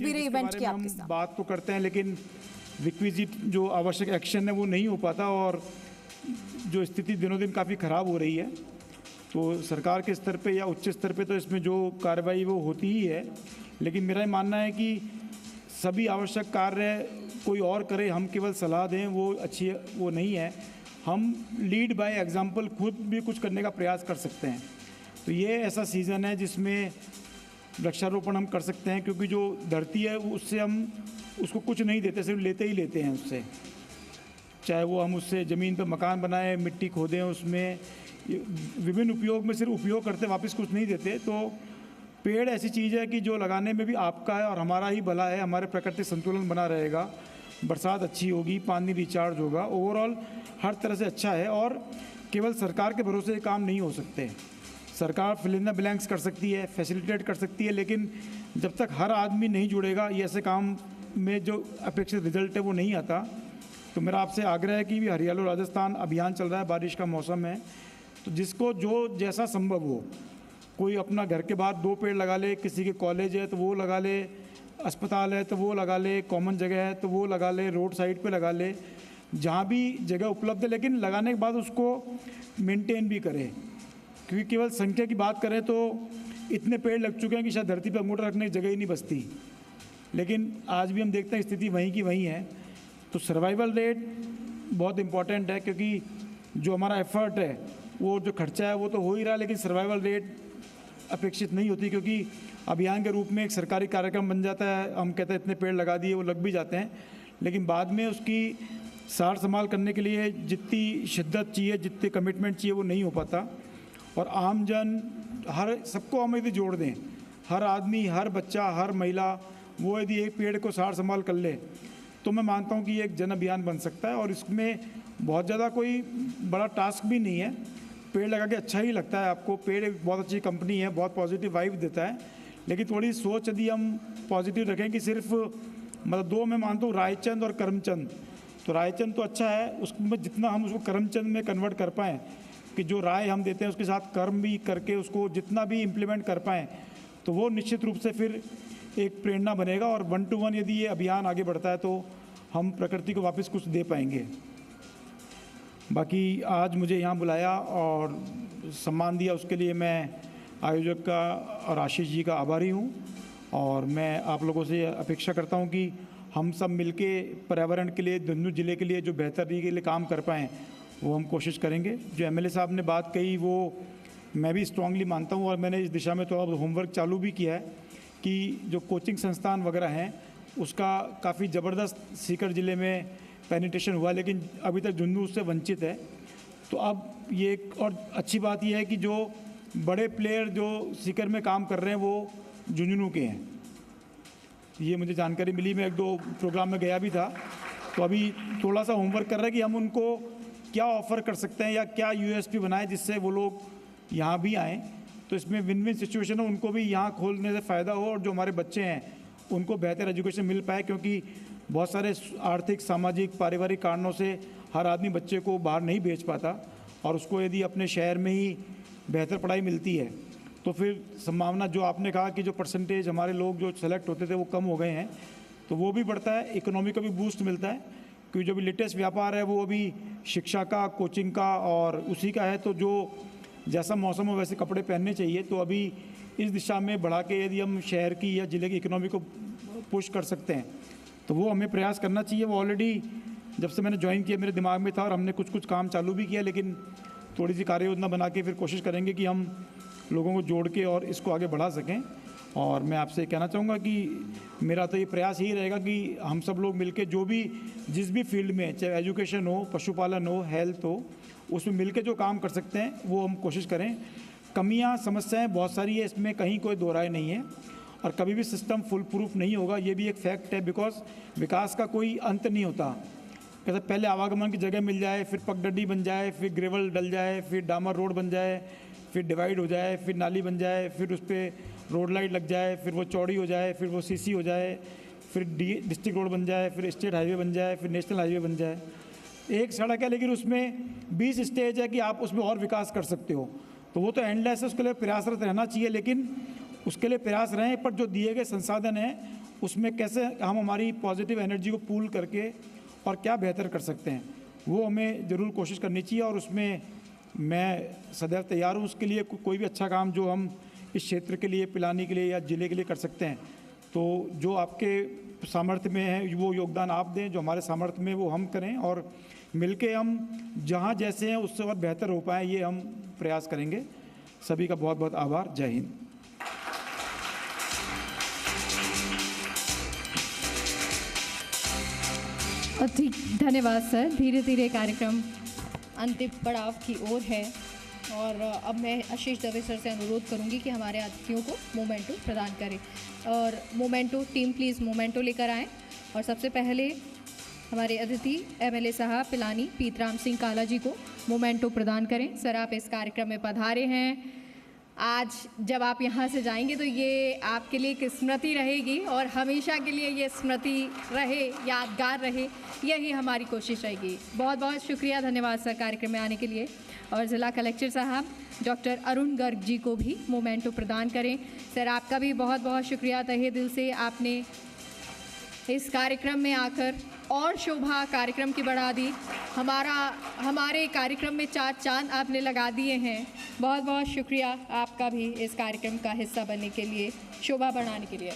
तस्वीरें इवेंट की आपके साथ। बात तो करते हैं लेकिन रिक्विजिट जो आवश्यक एक्शन है वो नहीं हो पाता और जो स्थिति दिनों दिन काफ़ी ख़राब हो रही है। तो सरकार के स्तर पे या उच्च स्तर पे तो इसमें जो कार्रवाई वो होती ही है, लेकिन मेरा मानना है कि सभी आवश्यक कार्य कोई और करे, हम केवल सलाह दें वो अच्छी वो नहीं है। हम लीड बाय एग्जांपल खुद भी कुछ करने का प्रयास कर सकते हैं। तो ये ऐसा सीज़न है जिसमें वृक्षारोपण हम कर सकते हैं, क्योंकि जो धरती है उससे हम उसको कुछ नहीं देते, सिर्फ लेते ही लेते हैं उससे। चाहे वो हम उससे ज़मीन पर मकान बनाएं, मिट्टी खोदें, उसमें विभिन्न उपयोग में सिर्फ उपयोग करते, वापस कुछ नहीं देते। तो पेड़ ऐसी चीज़ है कि जो लगाने में भी आपका है और हमारा ही भला है, हमारे प्रकृति संतुलन बना रहेगा, बरसात अच्छी होगी, पानी रिचार्ज होगा, ओवरऑल हर तरह से अच्छा है। और केवल सरकार के भरोसे काम नहीं हो सकते। सरकार फिल इन द ब्लैंक्स कर सकती है, फैसिलिटेट कर सकती है, लेकिन जब तक हर आदमी नहीं जुड़ेगा ये ऐसे काम में जो अपेक्षित रिजल्ट है वो नहीं आता। तो मेरा आपसे आग्रह है कि भी हरियालो राजस्थान अभियान चल रहा है, बारिश का मौसम है, तो जिसको जो जैसा संभव हो, कोई अपना घर के बाहर 2 पेड़ लगा ले, किसी के कॉलेज है तो वो लगा ले, अस्पताल है तो वो लगा ले, कॉमन जगह है तो वो लगा ले, रोड साइड पे लगा ले, जहाँ भी जगह उपलब्ध है। लेकिन लगाने के बाद उसको मेंटेन भी करें, क्योंकि केवल संख्या की बात करें तो इतने पेड़ लग चुके हैं कि शायद धरती पर अंगूठा रखने की जगह ही नहीं बचती। लेकिन आज भी हम देखते हैं स्थिति वहीं की वहीं है। तो सर्वाइवल रेट बहुत इम्पॉर्टेंट है, क्योंकि जो हमारा एफर्ट है, वो जो खर्चा है वो तो हो ही रहा है, लेकिन सर्वाइवल रेट अपेक्षित नहीं होती, क्योंकि अभियान के रूप में एक सरकारी कार्यक्रम बन जाता है। हम कहते हैं इतने पेड़ लगा दिए, वो लग भी जाते हैं, लेकिन बाद में उसकी सार संभाल करने के लिए जितनी शिद्दत चाहिए, जितनी कमिटमेंट चाहिए, वो नहीं हो पाता। और आम जन हर सबको हम यदि जोड़ दें, हर आदमी, हर बच्चा, हर महिला, वो यदि एक पेड़ को सार संभाल कर ले, तो मैं मानता हूँ कि ये एक जन अभियान बन सकता है। और इसमें बहुत ज़्यादा कोई बड़ा टास्क भी नहीं है। पेड़ लगा के अच्छा ही लगता है आपको। पेड़ एक बहुत अच्छी कंपनी है, बहुत पॉजिटिव वाइब देता है, लेकिन थोड़ी सोच यदि हम पॉजिटिव रखें कि सिर्फ मतलब 2 मैं मानता हूँ, रायचंद और करमचंद। तो रायचंद तो अच्छा है, उसमें जितना हम उसको करमचंद में कन्वर्ट कर पाएँ, कि जो राय हम देते हैं उसके साथ कर्म भी करके उसको जितना भी इम्प्लीमेंट कर पाएँ, तो वो निश्चित रूप से फिर एक प्रेरणा बनेगा। और 1 to 1 यदि ये अभियान आगे बढ़ता है तो हम प्रकृति को वापस कुछ दे पाएंगे। बाकी आज मुझे यहाँ बुलाया और सम्मान दिया, उसके लिए मैं आयोजक का और आशीष जी का आभारी हूँ। और मैं आप लोगों से अपेक्षा करता हूँ कि हम सब मिलके पर्यावरण के लिए, झुंझुनू जिले के लिए जो बेहतरी के लिए काम कर पाएँ वो हम कोशिश करेंगे। जो एमएलए साहब ने बात कही वो मैं भी स्ट्रांगली मानता हूँ, और मैंने इस दिशा में थोड़ा होमवर्क चालू भी किया है कि जो कोचिंग संस्थान वगैरह हैं उसका काफ़ी ज़बरदस्त सीकर ज़िले में पेनिट्रेशन हुआ, लेकिन अभी तक झुंझुनू उससे वंचित है। तो अब ये एक और अच्छी बात यह है कि जो बड़े प्लेयर जो सीकर में काम कर रहे हैं वो झुंझुनू के हैं, ये मुझे जानकारी मिली। मैं 1-2 प्रोग्राम में गया भी था, तो अभी थोड़ा सा होमवर्क कर रहे हैं कि हम उनको क्या ऑफ़र कर सकते हैं या क्या यूएसपी बनाए जिससे वो लोग यहाँ भी आएँ। तो इसमें विन विन सिचुएशन हो, उनको भी यहाँ खोलने से फ़ायदा हो और जो हमारे बच्चे हैं उनको बेहतर एजुकेशन मिल पाए, क्योंकि बहुत सारे आर्थिक, सामाजिक, पारिवारिक कारणों से हर आदमी बच्चे को बाहर नहीं भेज पाता, और उसको यदि अपने शहर में ही बेहतर पढ़ाई मिलती है तो फिर संभावना, जो आपने कहा कि जो परसेंटेज हमारे लोग जो सेलेक्ट होते थे वो कम हो गए हैं, तो वो भी बढ़ता है, इकोनॉमी का भी बूस्ट मिलता है। क्योंकि जो भी लेटेस्ट व्यापार है वो अभी शिक्षा का, कोचिंग का और उसी का है। तो जो जैसा मौसम हो वैसे कपड़े पहनने चाहिए। तो अभी इस दिशा में बढ़ा के यदि हम शहर की या ज़िले की इकोनॉमी को पुश कर सकते हैं तो वो हमें प्रयास करना चाहिए। वो ऑलरेडी जब से मैंने ज्वाइन किया मेरे दिमाग में था, और हमने कुछ काम चालू भी किया, लेकिन थोड़ी सी कार्य योजना बना के फिर कोशिश करेंगे कि हम लोगों को जोड़ के और इसको आगे बढ़ा सकें। और मैं आपसे कहना चाहूँगा कि मेरा तो ये प्रयास यही रहेगा कि हम सब लोग मिलके जो भी जिस भी फील्ड में, चाहे एजुकेशन हो, पशुपालन हो, हेल्थ हो, उसमें मिलके जो काम कर सकते हैं वो हम कोशिश करें। कमियां, समस्याएं बहुत सारी है, इसमें कहीं कोई दो राय नहीं है, और कभी भी सिस्टम फुल प्रूफ नहीं होगा, ये भी एक फैक्ट है। बिकॉज विकास का कोई अंत नहीं होता। कहते पहले आवागमन की जगह मिल जाए, फिर पगडंडी बन जाए, फिर ग्रेवल डल जाए, फिर डामर रोड बन जाए, फिर डिवाइड हो जाए, फिर नाली बन जाए, फिर उस पर रोड लाइट लग जाए, फिर वो चौड़ी हो जाए, फिर वो सीसी हो जाए, फिर डिस्ट्रिक्ट रोड बन जाए, फिर स्टेट हाईवे बन जाए, फिर नेशनल हाईवे बन जाए। एक सड़क है लेकिन उसमें 20 स्टेज है कि आप उसमें और विकास कर सकते हो। तो वो तो एंडलेस है, उसके लिए प्रयासरत रहना चाहिए। लेकिन उसके लिए प्रयास रहें, पर जो दिए गए संसाधन हैं उसमें कैसे हम हमारी पॉजिटिव एनर्जी को पूल करके और क्या बेहतर कर सकते हैं, वो हमें ज़रूर कोशिश करनी चाहिए। और उसमें मैं सदैव तैयार हूँ उसके लिए। कोई भी अच्छा काम जो हम इस क्षेत्र के लिए, पिलानी के लिए या ज़िले के लिए कर सकते हैं, तो जो आपके सामर्थ्य में है वो योगदान आप दें, जो हमारे सामर्थ्य में वो हम करें, और मिलके हम जहाँ जैसे हैं उससे और बेहतर हो पाएँ, ये हम प्रयास करेंगे। सभी का बहुत बहुत आभार। जय हिंद। ठीक, धन्यवाद सर। धीरे धीरे कार्यक्रम अंतिम पड़ाव की ओर है और अब मैं आशीष दवे सर से अनुरोध करूंगी कि हमारे अतिथियों को मोमेंटो प्रदान करें। और मोमेंटो टीम प्लीज़ मोमेंटो लेकर आएँ। और सबसे पहले हमारे अतिथि एमएलए साहब पिलानी पीतराम सिंह काला जी को मोमेंटो प्रदान करें। सर, आप इस कार्यक्रम में पधारे हैं। आज जब आप यहाँ से जाएंगे तो ये आपके लिए एक स्मृति रहेगी और हमेशा के लिए ये स्मृति रहे, यादगार रहे, यही हमारी कोशिश रहेगी। बहुत बहुत शुक्रिया, धन्यवाद सर कार्यक्रम में आने के लिए। और ज़िला कलेक्टर साहब डॉक्टर अरुण गर्ग जी को भी मोमेंटो प्रदान करें। सर, आपका भी बहुत बहुत शुक्रिया, तहे दिल से आपने इस कार्यक्रम में आकर और शोभा कार्यक्रम की बढ़ा दी। हमारे कार्यक्रम में 4 चांद आपने लगा दिए हैं। बहुत बहुत शुक्रिया आपका भी इस कार्यक्रम का हिस्सा बनने के लिए, शोभा बढ़ाने के लिए।